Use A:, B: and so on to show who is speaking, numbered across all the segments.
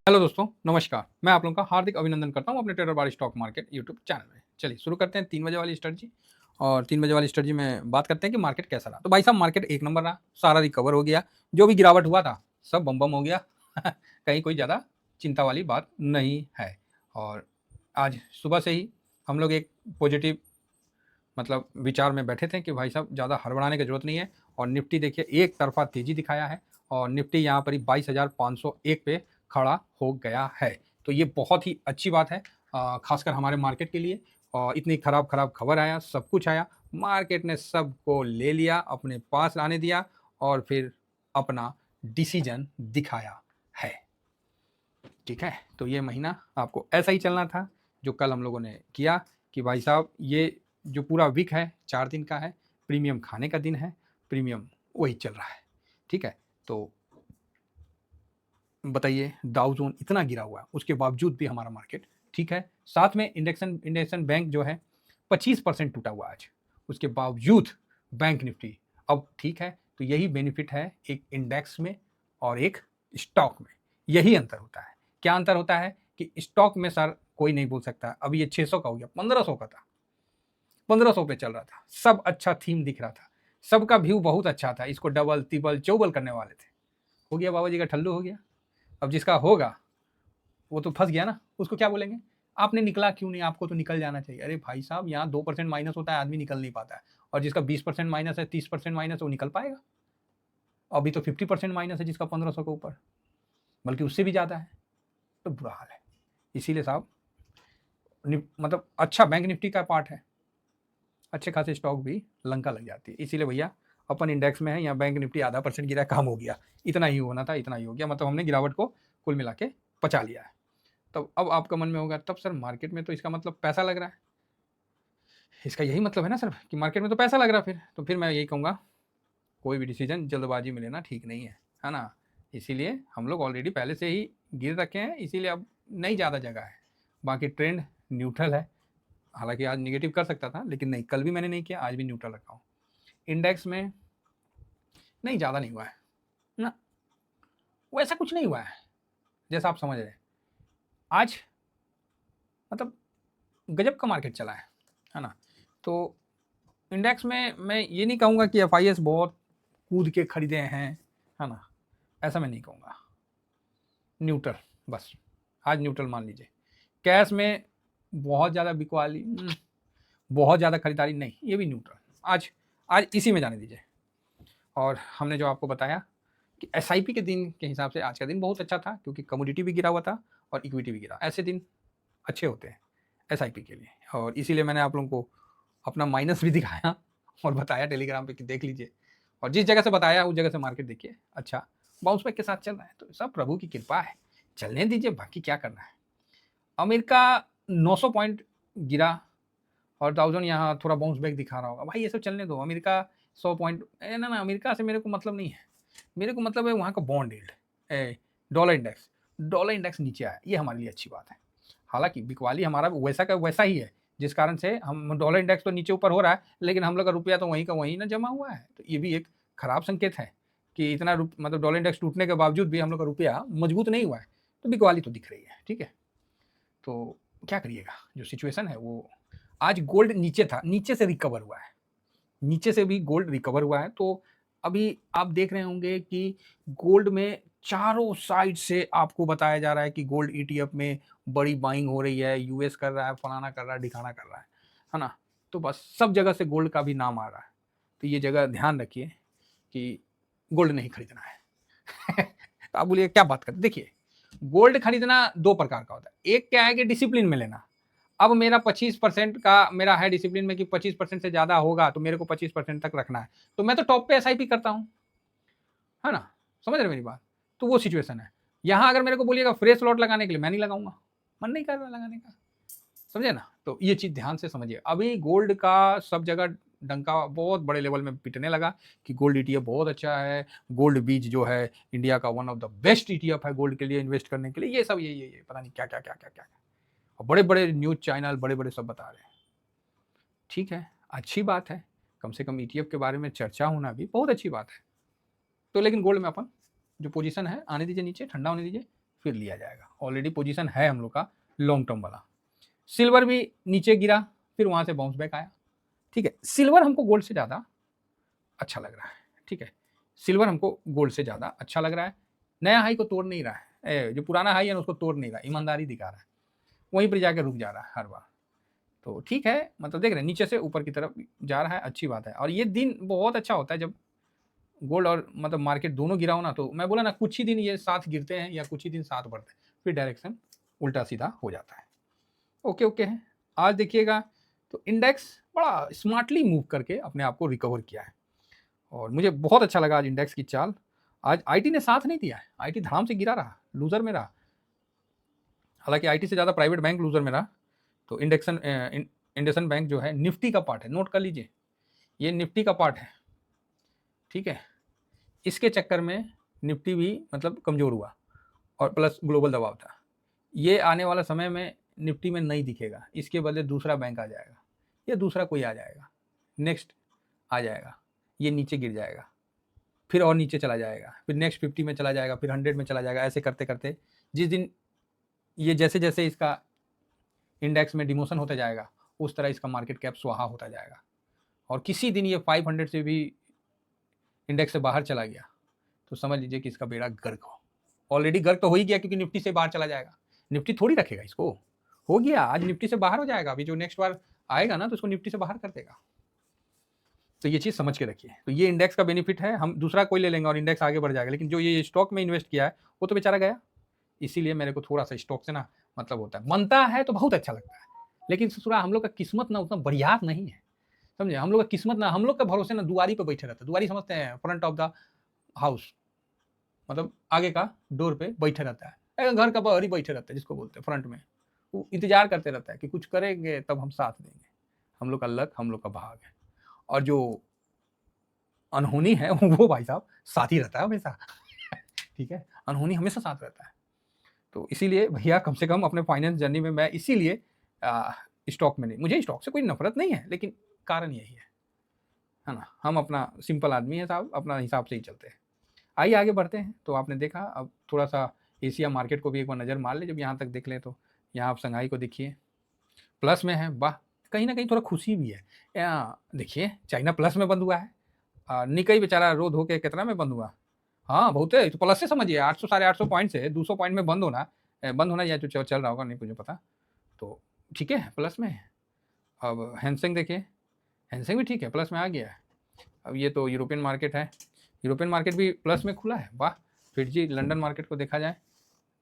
A: Hello दोस्तों, नमस्कार। मैं आप लोगों का हार्दिक अभिनंदन करता हूँ अपने ट्रेडर बार स्टॉक मार्केट यूट्यूब चैनल में। चलिए शुरू करते हैं 3 बजे वाली स्ट्रेटजी। और 3 बजे वाली स्ट्रेटजी में बात करते हैं कि मार्केट कैसा रहा। तो भाई साहब, मार्केट एक नंबर रहा, सारा रिकवर हो गया। जो भी गिरावट हुआ था सब बम बम हो गया। कहीं कोई ज़्यादा चिंता वाली बात नहीं है। और आज सुबह से ही हम लोग एक पॉजिटिव मतलब विचार में बैठे थे कि भाई साहब ज़्यादा हड़बड़ाने की जरूरत नहीं है। और निफ्टी देखिए एक तरफा तेजी दिखाया है और निफ्टी यहाँ पर ही 22,501 पे खड़ा हो गया है। तो ये बहुत ही अच्छी बात है, खासकर हमारे मार्केट के लिए। और इतनी खराब खराब खबर आया, सब कुछ आया, मार्केट ने सबको ले लिया, अपने पास लाने दिया और फिर अपना डिसीजन दिखाया है। ठीक है, तो ये महीना आपको ऐसा ही चलना था जो कल हम लोगों ने किया कि भाई साहब ये जो पूरा वीक है 4 दिन का है, प्रीमियम खाने का दिन है, प्रीमियम वही चल रहा है। ठीक है, तो बताइए, डाउ जोन इतना गिरा हुआ है उसके बावजूद भी हमारा मार्केट ठीक है। साथ में इंडेक्सन बैंक जो है 25% टूटा हुआ आज, उसके बावजूद बैंक निफ्टी अब ठीक है। तो यही बेनिफिट है एक इंडेक्स में और एक स्टॉक में, यही अंतर होता है। क्या अंतर होता है कि स्टॉक में सर कोई नहीं बोल सकता अभी ये 600 का हो गया, 1500 का था, 1500 पे चल रहा था, सब अच्छा थीम दिख रहा था, सबका व्यू बहुत अच्छा था, इसको डबल ट्रिपल चौबल करने वाले थे। हो गया बाबा जी का ठल्लू हो गया। अब जिसका होगा वो तो फंस गया ना, उसको क्या बोलेंगे, आपने निकला क्यों नहीं, आपको तो निकल जाना चाहिए। अरे भाई साहब, यहाँ 2% माइनस होता है, आदमी निकल नहीं पाता है। और जिसका 20% माइनस है, 30% माइनस, वो निकल पाएगा। अभी तो 50% माइनस है जिसका 1500 के ऊपर, बल्कि उससे भी ज़्यादा है। तो बुरा हाल है। इसीलिए साहब मतलब अच्छा बैंक निफ्टी का पार्ट है, अच्छे खासे स्टॉक भी लंका लग जाती है। इसीलिए भैया अपन इंडेक्स में है, यहाँ बैंक निफ्टी आधा % गिरा, काम हो गया। इतना ही होना था, इतना ही हो गया, मतलब हमने गिरावट को कुल मिला के पचा लिया है। तब अब आपका मन में होगा तब सर मार्केट में तो इसका मतलब पैसा लग रहा है, इसका यही मतलब है ना सर कि मार्केट में तो पैसा लग रहा है। तो फिर मैं यही कहूँगा, कोई भी डिसीजन जल्दबाजी में लेना ठीक नहीं है ना। इसीलिए हम लोग ऑलरेडी पहले से ही गिर रखे हैं, इसीलिए अब नहीं ज़्यादा जगह है। बाकी ट्रेंड न्यूट्रल है, हालांकि आज निगेटिव कर सकता था लेकिन नहीं, कल भी मैंने नहीं किया, आज भी न्यूट्रल रखा हूँ। इंडेक्स में नहीं ज़्यादा नहीं हुआ है ना, वैसा कुछ नहीं हुआ है जैसा आप समझ रहे हैं। आज मतलब गजब का मार्केट चला है ना। तो इंडेक्स में मैं ये नहीं कहूँगा कि एफ बहुत कूद के खरीदे हैं, है ना, ऐसा मैं नहीं कहूँगा। न्यूट्रल, बस आज न्यूट्रल मान लीजिए। कैश में बहुत ज़्यादा बिकवाली, बहुत ज़्यादा खरीदारी नहीं, ये भी न्यूट्रल। आज आज इसी में जाने दीजिए। और हमने जो आपको बताया कि एस के दिन के हिसाब से आज का दिन बहुत अच्छा था, क्योंकि कमोडिटी भी गिरा हुआ था और इक्विटी भी गिरा। ऐसे दिन अच्छे होते हैं एस के लिए, और इसीलिए मैंने आप लोगों को अपना माइनस भी दिखाया और बताया टेलीग्राम पे कि देख लीजिए। और जिस जगह से बताया उस जगह से मार्केट देखिए अच्छा बाउंस बैक के साथ चल रहा है। तो सब प्रभु की कृपा है, चलने दीजिए, बाकी क्या करना है। अमेरिका 900 पॉइंट गिरा और डाउजन यहाँ थोड़ा बाउंस बैक दिखा रहा होगा, भाई ये सब चलने दो। अमेरिका 100 पॉइंट ना, अमेरिका से मेरे को मतलब नहीं है। मेरे को मतलब है वहाँ का बॉन्ड यील्ड, डॉलर इंडेक्स नीचे आया, ये हमारे लिए अच्छी बात है। हालांकि बिकवाली हमारा वैसा का वैसा ही है, जिस कारण से हम डॉलर इंडेक्स तो नीचे ऊपर हो रहा है, लेकिन हम लोग का रुपया तो वहीं का वहीं ना जमा हुआ है। तो ये भी एक खराब संकेत है कि इतना मतलब डॉलर इंडेक्स टूटने के बावजूद भी हम लोग का रुपया मजबूत नहीं हुआ है। तो बिकवाली तो दिख रही है, ठीक है। तो क्या करिएगा, जो सिचुएशन है वो। आज गोल्ड नीचे था, नीचे से रिकवर हुआ है, नीचे से भी गोल्ड रिकवर हुआ है। तो अभी आप देख रहे होंगे कि गोल्ड में चारों साइड से आपको बताया जा रहा है कि गोल्ड ईटीएफ में बड़ी बाइंग हो रही है, यूएस कर रहा है, फलाना कर रहा है, ढिकाना कर रहा है ना। तो बस सब जगह से गोल्ड का भी नाम आ रहा है। तो ये जगह ध्यान रखिए कि गोल्ड नहीं खरीदना है। तो आप बोलिए क्या बात करते, देखिए गोल्ड खरीदना 2 प्रकार का होता है। एक क्या है कि डिसिप्लिन में लेना। अब मेरा 25% का मेरा है डिसिप्लिन में कि 25% से ज्यादा होगा तो मेरे को 25% तक रखना है, तो मैं तो टॉप पे एसआईपी करता हूं, है ना। समझ रहे मेरी बात। तो वो सिचुएशन है। यहां अगर मेरे को बोलिएगा फ्रेश लॉट लगाने के लिए, मैं नहीं लगाऊंगा, मन नहीं कर रहा लगाने का। समझे ना। तो ये चीज ध्यान से समझिए। अभी गोल्ड का सब जगह डंका बहुत बड़े लेवल में पिटने लगा कि गोल्ड ईटीएफ बहुत अच्छा है, गोल्ड बीज जो है इंडिया का one of the best ETF है गोल्ड के लिए इन्वेस्ट करने के लिए। ये सब ये पता नहीं क्या क्या क्या क्या क्या, और बड़े बड़े न्यूज चैनल बड़े बड़े सब बता रहे हैं। ठीक है, अच्छी बात है, कम से कम ईटीएफ के बारे में चर्चा होना भी बहुत अच्छी बात है। तो लेकिन गोल्ड में अपन जो पोजीशन है आने दीजिए नीचे, ठंडा होने दीजिए, फिर लिया जाएगा। ऑलरेडी पोजीशन है हम लोग का लॉन्ग टर्म वाला। सिल्वर भी नीचे गिरा, फिर वहां से बाउंस बैक आया। ठीक है, सिल्वर हमको गोल्ड से ज़्यादा अच्छा लग रहा है। ठीक है, सिल्वर हमको गोल्ड से ज़्यादा अच्छा लग रहा है। नया हाई को तोड़ नहीं रहा है, जो पुराना हाई है ना उसको तोड़ नहीं रहा है, ईमानदारी दिखा रहा है, वहीं पर जाकर रुक जा रहा है हर बार। तो ठीक है, मतलब देख रहे हैं नीचे से ऊपर की तरफ जा रहा है, अच्छी बात है। और ये दिन बहुत अच्छा होता है जब गोल्ड और मतलब मार्केट दोनों गिरा हो ना, तो मैं बोला ना कुछ ही दिन ये साथ गिरते हैं या कुछ ही दिन साथ बढ़ते हैं, फिर डायरेक्शन उल्टा सीधा हो जाता है। ओके ओके है। आज देखिएगा तो इंडेक्स बड़ा स्मार्टली मूव करके अपने आप को रिकवर किया है और मुझे बहुत अच्छा लगा आज इंडेक्स की चाल। आज आईटी ने साथ नहीं दिया है, आईटी धड़ाम से गिरा रहा, लूजर में रहा। हालांकि आईटी से ज़्यादा प्राइवेट बैंक लूजर में रहा। तो इंडसन बैंक जो है निफ्टी का पार्ट है, नोट कर लीजिए, ये निफ्टी का पार्ट है। ठीक है, इसके चक्कर में निफ्टी भी मतलब कमज़ोर हुआ और प्लस ग्लोबल दबाव था। ये आने वाला समय में निफ्टी में नहीं दिखेगा, इसके बदले दूसरा बैंक आ जाएगा या दूसरा कोई आ जाएगा, नेक्स्ट आ जाएगा, ये नीचे गिर जाएगा, फिर और नीचे चला जाएगा, फिर नेक्स्ट 50 में चला जाएगा, फिर 100 में चला जाएगा। ऐसे करते करते जिस दिन ये जैसे जैसे इसका इंडेक्स में डिमोशन होता जाएगा उस तरह इसका मार्केट कैप स्वाहा होता जाएगा। और किसी दिन ये 500 से भी इंडेक्स से बाहर चला गया तो समझ लीजिए कि इसका बेड़ा गर्क हो। ऑलरेडी गर्क तो हो ही गया क्योंकि निफ्टी से बाहर चला जाएगा, निफ्टी थोड़ी रखेगा इसको। हो गया, आज निफ्टी से बाहर हो जाएगा, अभी जो नेक्स्ट बार आएगा ना तो उसको निफ्टी से बाहर कर देगा। तो ये चीज़ समझ के रखिए। तो ये इंडेक्स का बेनिफिट है, हम दूसरा कोई ले लेंगे और इंडेक्स आगे बढ़ जाएगा, लेकिन जो ये स्टॉक में इन्वेस्ट किया है वो तो बेचारा गया। इसीलिए मेरे को थोड़ा सा स्टॉक से ना मतलब होता है, बनता है तो बहुत अच्छा लगता है, लेकिन ससुरा हम लोग का किस्मत ना उतना बढ़िया नहीं है, समझे। हम लोग का किस्मत ना, हम लोग का भरोसे ना दुआरी पे बैठे रहता है। दुआरी समझते हैं, फ्रंट ऑफ द हाउस, मतलब आगे का डोर पे बैठे रहता है, घर का बाहर ही बैठे रहता है जिसको बोलते हैं फ्रंट में। वो इंतजार करते रहता है कि कुछ करेंगे तब हम साथ देंगे। हम लोग का लक, हम लोग का भाग है। और जो अनहोनी है वो भाई साहब साथ ही रहता है हमेशा। ठीक है, अनहोनी हमेशा साथ रहता है। तो इसीलिए भैया कम से कम अपने फाइनेंस जर्नी में मैं इसीलिए स्टॉक में नहीं, मुझे स्टॉक से कोई नफरत नहीं है, लेकिन कारण यही है ना, हम अपना सिंपल आदमी है साहब, अपना हिसाब से ही चलते हैं। आइए आगे बढ़ते हैं। तो आपने देखा, अब थोड़ा सा एशिया मार्केट को भी एक बार नज़र मार ले। जब यहाँ तक देख लें तो यहाँ आप संघाई को देखिए प्लस में है, वाह, कहीं ना कहीं थोड़ा खुशी भी है। यहाँ देखिए चाइना प्लस में बंद हुआ है, निकई बेचारा रो धो के कितना में बंद हुआ। हाँ बहुत है, तो प्लस से समझिए 800 साढ़े 800 पॉइंट से 200 पॉइंट में बंद होना या जो चल रहा होगा नहीं मुझे पता। तो ठीक है, प्लस में है। अब हैंसेंग देखिए, हैंसेंग भी ठीक है, प्लस में आ गया है। अब ये तो यूरोपियन मार्केट है, यूरोपियन मार्केट भी प्लस में खुला है, वाह। फिर जी लंदन मार्केट को देखा जाए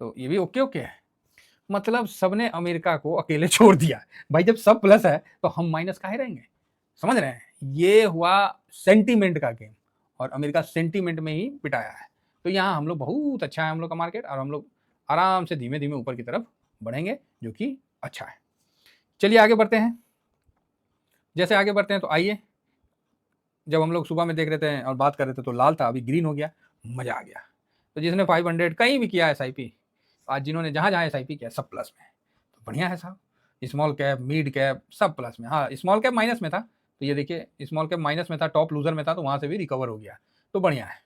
A: तो ये भी ओके ओके है। मतलब सबने अमेरिका को अकेले छोड़ दिया भाई। जब सब प्लस है तो हम माइनस काहे रहेंगे, समझ रहे हैं। ये हुआ सेंटीमेंट का गेम और अमेरिका सेंटीमेंट में ही पिटाया है। तो यहाँ हम लोग बहुत अच्छा है हम लोग का मार्केट, और हम लोग आराम से धीमे धीमे ऊपर की तरफ बढ़ेंगे, जो कि अच्छा है। चलिए आगे बढ़ते हैं। जैसे आगे बढ़ते हैं तो आइए, जब हम लोग सुबह में देख रहे थे और बात कर रहे थे तो लाल था, अभी ग्रीन हो गया, मजा आ गया। तो जिसने 500 कहीं भी किया SIP, आज जिन्होंने जहाँ जहाँ SIP किया सब प्लस में है, तो बढ़िया है साहब। स्मॉल कैप, मिड कैप सब प्लस में। हाँ स्मॉल कैप माइनस में था, तो ये देखिए स्मॉल कैप माइनस में था, टॉप लूजर में था, तो वहाँ से भी रिकवर हो गया, तो बढ़िया है।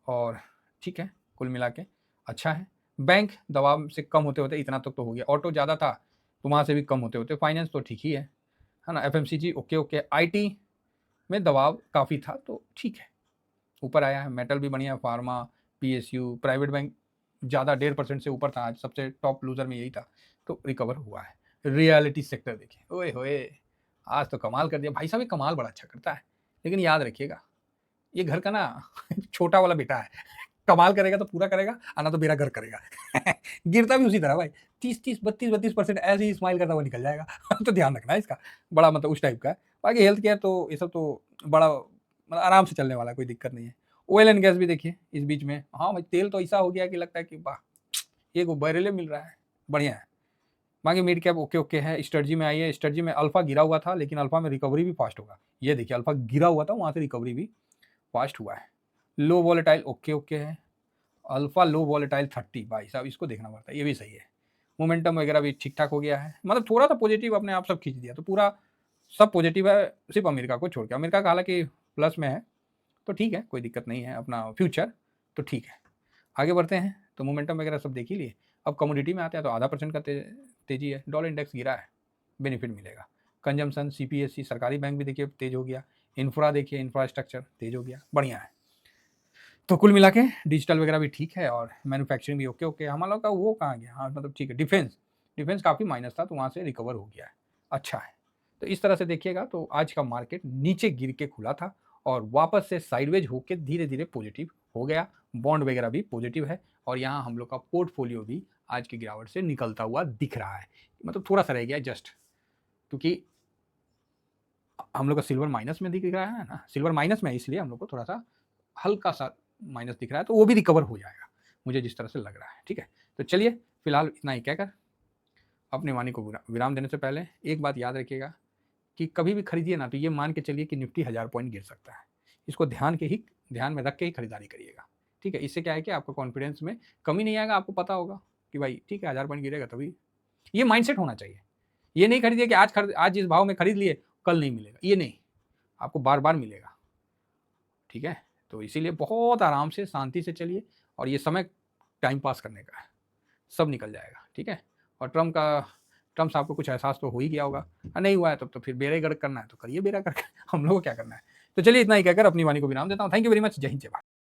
A: और ठीक है, कुल मिला के अच्छा है। बैंक दबाव से कम होते होते इतना तक तो हो गया, ऑटो ज़्यादा था तो वहाँ से भी कम होते होते फाइनेंस तो ठीक ही है ना। FMCG ओके ओके, IT में दबाव काफ़ी था तो ठीक है, ऊपर आया है। मेटल भी बढ़िया, फार्मा, PSU, प्राइवेट बैंक ज़्यादा 1.5% से ऊपर था, आज सबसे टॉप लूजर में यही था, तो रिकवर हुआ है। रियलिटी सेक्टर देखिए, ओए होए आज तो कमाल कर दिया भाई साहब। ये कमाल बड़ा अच्छा करता है, लेकिन याद रखिएगा ये घर का ना छोटा वाला बेटा है, कमाल करेगा तो पूरा करेगा, आना तो मेरा घर करेगा। गिरता भी उसी तरह भाई, 30-32% ऐसे ही स्माइल करता हुआ निकल जाएगा। तो ध्यान रखना है इसका, बड़ा मतलब उस टाइप का है। बाकी हेल्थ केयर तो ये सब तो बड़ा मतलब आराम से चलने वाला, कोई दिक्कत नहीं है। ऑयल एंड गैस भी देखिए इस बीच में, हाँ भाई तेल तो ऐसा हो गया कि लगता है कि वाह ये को बैरेले मिल रहा है, बढ़िया है। बाकी मिड कैप ओके ओके है। स्ट्रेटजी में आइए, स्ट्रेटजी में अल्फा गिरा हुआ था, लेकिन अल्फा में रिकवरी भी फास्ट होगा। ये देखिए अल्फा गिरा हुआ था, वहाँ से रिकवरी भी फास्ट हुआ है। लो वॉलेटाइल ओके ओके है। अल्फा लो वॉलेटाइल 30 भाई साहब, इसको देखना पड़ता है, ये भी सही है। मोमेंटम वगैरह भी ठीक ठाक हो गया है, मतलब थोड़ा सा पॉजिटिव अपने आप सब खींच दिया, तो पूरा सब पॉजिटिव है, सिर्फ अमेरिका को छोड़ के। अमेरिका का हालांकि प्लस में है तो ठीक है, कोई दिक्कत नहीं है, अपना फ्यूचर तो ठीक है। आगे बढ़ते हैं तो मोमेंटम वगैरह सब देख ही लिए। अब कमोडिटी में आते हैं तो 0.5% का तेजी है, डॉलर इंडेक्स गिरा है, बेनिफिट मिलेगा। कंजम्पशन, सीपीएससी, सरकारी बैंक भी देखिए तेज हो गया, इंफ्रा देखिए, इंफ्रास्ट्रक्चर तेज हो गया, बढ़िया है। तो कुल मिला के डिजिटल वगैरह भी ठीक है और मैन्युफैक्चरिंग भी ओके ओके। हम लोग का वो कहाँ गया, हाँ मतलब ठीक है। डिफेंस काफ़ी माइनस था तो वहाँ से रिकवर हो गया है, अच्छा है। तो इस तरह से देखिएगा तो आज का मार्केट नीचे गिर के खुला था और वापस से साइडवेज होकर धीरे धीरे पॉजिटिव हो गया। बॉन्ड वगैरह भी पॉजिटिव है और यहाँ हम लोग का पोर्टफोलियो भी आज की गिरावट से निकलता हुआ दिख रहा है, मतलब थोड़ा सा रह गया जस्ट, क्योंकि हम लोग का सिल्वर माइनस में दिख रहा है ना, सिल्वर माइनस में है इसलिए हम लोग को थोड़ा सा हल्का सा माइनस दिख रहा है, तो वो भी रिकवर हो जाएगा मुझे जिस तरह से लग रहा है, ठीक है। तो चलिए फिलहाल इतना ही कहकर अपनी वाणी को विराम देने से पहले एक बात याद रखिएगा कि कभी भी खरीदिए ना तो ये मान के चलिए कि निफ्टी 1000 पॉइंट गिर सकता है, इसको ध्यान में रख के ही खरीदारी करिएगा, ठीक है। इससे क्या है कि आपका कॉन्फिडेंस में कमी नहीं आएगा, आपको पता होगा कि भाई ठीक है 1000 पॉइंट गिरेगा तभी, ये माइंडसेट होना चाहिए। ये नहीं खरीदिए कि आज इस भाव में खरीद लिए कल नहीं मिलेगा, ये नहीं, आपको बार बार मिलेगा, ठीक है। तो इसीलिए बहुत आराम से शांति से चलिए और ये समय टाइम पास करने का है, सब निकल जाएगा, ठीक है। और ट्रम्प साहब को कुछ एहसास तो हो ही गया होगा, नहीं हुआ है तब तो फिर बेड़ा गर्क करना है तो करिए बेड़ा गर्क हम लोग को क्या करना है। तो चलिए इतना ही कहकर अपनी वाणी को विराम देता हूँ। थैंक यू वेरी मच, जय हिंद जय भारत।